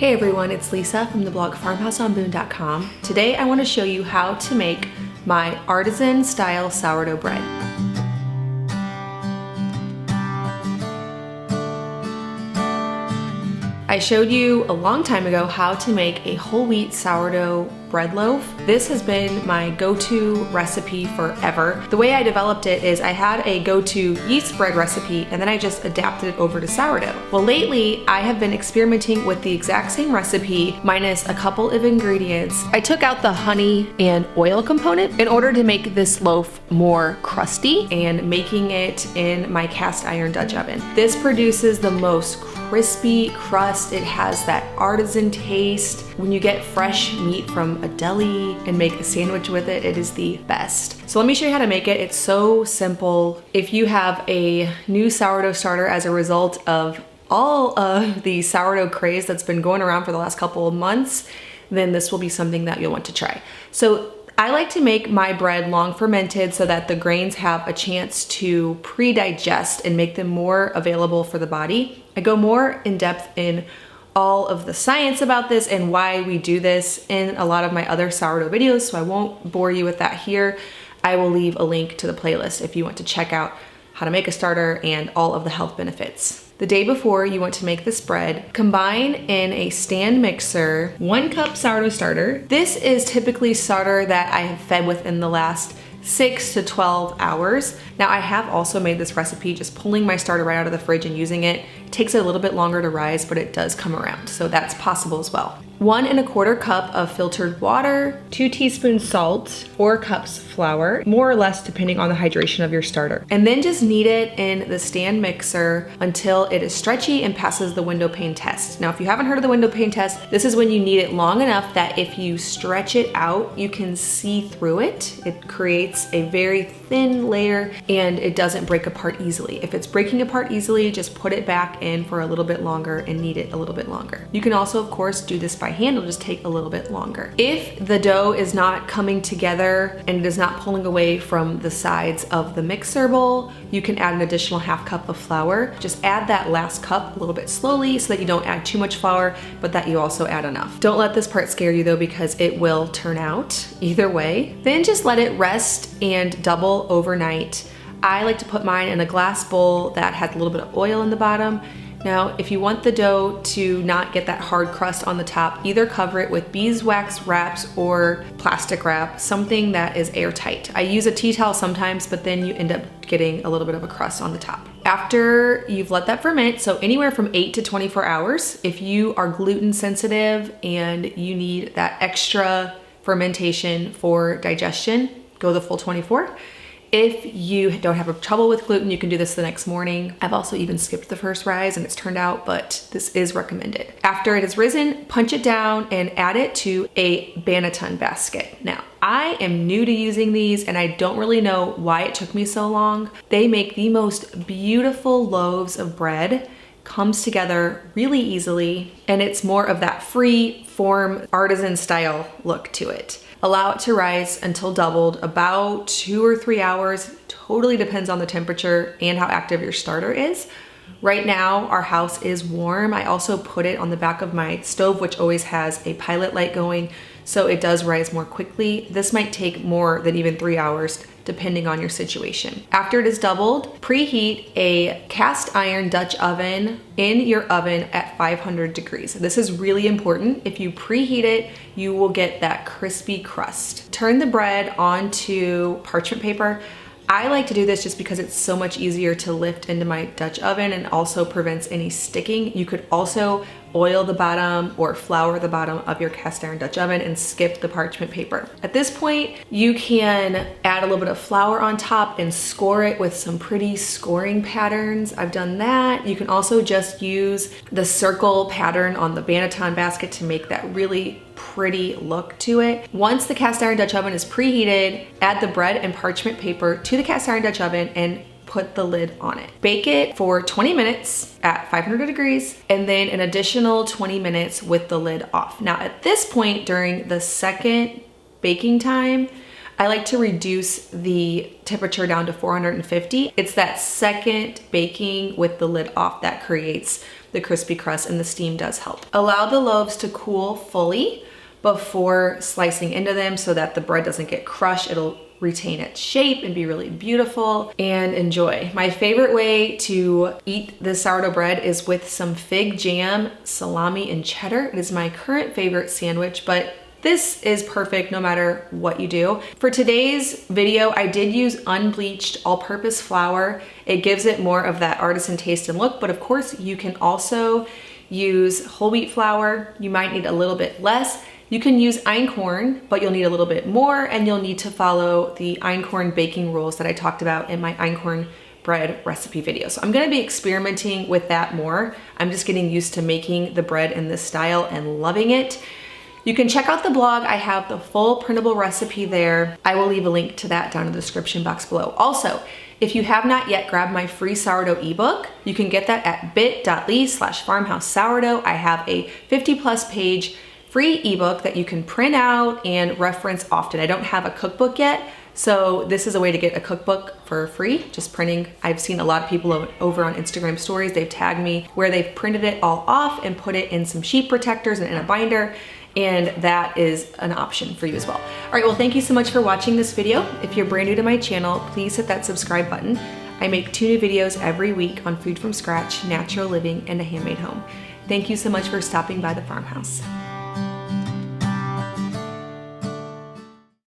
Hey everyone, it's Lisa from the blog farmhouseonboone.com. Today I want to show you how to make my artisan style sourdough bread. I showed you a long time ago how to make a whole wheat sourdough bread loaf. This has been my go-to recipe forever. The way I developed it is I had a go-to yeast bread recipe and then I just adapted it over to sourdough. Well, lately I have been experimenting with the exact same recipe minus a couple of ingredients. I took out the honey and oil component in order to make this loaf more crusty and making it in my cast iron Dutch oven. This produces the most crispy crust. It has that artisan taste. When you get fresh meat from a deli and make a sandwich with it, it is the best. So let me show you how to make it. It's so simple. If you have a new sourdough starter as a result of all of the sourdough craze that's been going around for the last couple of months, then this will be something that you'll want to try. So I like to make my bread long fermented so that the grains have a chance to pre-digest and make them more available for the body. I go more in depth in all of the science about this and why we do this in a lot of my other sourdough videos, so I won't bore you with that here. I will leave a link to the playlist if you want to check out how to make a starter and all of the health benefits. The day before you want to make this bread, combine in a stand mixer 1 cup sourdough starter. This is typically starter that I have fed within the last 6 to 12 hours. Now I have also made this recipe just pulling my starter right out of the fridge and using it. It takes it a little bit longer to rise, but it does come around, so that's possible as well. 1 1/4 cup of filtered water, 2 teaspoons salt, 4 cups flour, more or less depending on the hydration of your starter. And then just knead it in the stand mixer until it is stretchy and passes the window pane test. Now, if you haven't heard of the window pane test, this is when you knead it long enough that if you stretch it out, you can see through it. It creates a very thin layer and it doesn't break apart easily. If it's breaking apart easily, just put it back in for a little bit longer and knead it a little bit longer. You can also, of course, do this by hand. It'll just take a little bit longer. If the dough is not coming together and it is not pulling away from the sides of the mixer bowl, you can add an additional 1/2 cup of flour. Just add that last cup a little bit slowly so that you don't add too much flour, but that you also add enough. Don't let this part scare you though, because it will turn out either way. Then just let it rest and double overnight. I like to put mine in a glass bowl that has a little bit of oil in the bottom. Now, if you want the dough to not get that hard crust on the top, either cover it with beeswax wraps or plastic wrap, something that is airtight. I use a tea towel sometimes, but then you end up getting a little bit of a crust on the top. After you've let that ferment, so anywhere from 8 to 24 hours, if you are gluten sensitive and you need that extra fermentation for digestion, go the full 24. If you don't have trouble with gluten, you can do this the next morning. I've also even skipped the first rise and it's turned out, but this is recommended. After it has risen, punch it down and add it to a banneton basket. Now, I am new to using these and I don't really know why it took me so long. They make the most beautiful loaves of bread, comes together really easily, and it's more of that free form artisan style look to it. Allow it to rise until doubled, about 2 or 3 hours. Totally depends on the temperature and how active your starter is. Right now, our house is warm. I also put it on the back of my stove, which always has a pilot light going, so it does rise more quickly. This might take more than even 3 hours, depending on your situation. After it is doubled, preheat a cast iron Dutch oven in your oven at 500 degrees. This is really important. If you preheat it, you will get that crispy crust. Turn the bread onto parchment paper. I like to do this just because it's so much easier to lift into my Dutch oven and also prevents any sticking. You could also oil the bottom or flour the bottom of your cast iron Dutch oven and skip the parchment paper. At this point, you can add a little bit of flour on top and score it with some pretty scoring patterns. I've done that. You can also just use the circle pattern on the banneton basket to make that really pretty look to it. Once the cast iron Dutch oven is preheated, add the bread and parchment paper to the cast iron Dutch oven and put the lid on it. Bake it for 20 minutes at 500 degrees and then an additional 20 minutes with the lid off. Now at this point during the second baking time, I like to reduce the temperature down to 450. It's that second baking with the lid off that creates the crispy crust, and the steam does help. Allow the loaves to cool fully before slicing into them so that the bread doesn't get crushed. It'll retain its shape and be really beautiful, and enjoy. My favorite way to eat this sourdough bread is with some fig jam, salami, and cheddar. It is my current favorite sandwich, but this is perfect no matter what you do. For today's video, I did use unbleached all-purpose flour. It gives it more of that artisan taste and look, but of course you can also use whole wheat flour. You might need a little bit less. You can use einkorn, but you'll need a little bit more, and you'll need to follow the einkorn baking rules that I talked about in my einkorn bread recipe video. So I'm gonna be experimenting with that more. I'm just getting used to making the bread in this style and loving it. You can check out the blog. I have the full printable recipe there. I will leave a link to that down in the description box below. Also, if you have not yet grabbed my free sourdough ebook, you can get that at bit.ly/farmhouse sourdough. I have a 50+ page free ebook that you can print out and reference often. I don't have a cookbook yet, so this is a way to get a cookbook for free, just printing. I've seen a lot of people over on Instagram stories, they've tagged me where they've printed it all off and put it in some sheet protectors and in a binder, and that is an option for you as well. All right, well, thank you so much for watching this video. If you're brand new to my channel, please hit that subscribe button. I make 2 new videos every week on food from scratch, natural living, and a handmade home. Thank you so much for stopping by the farmhouse.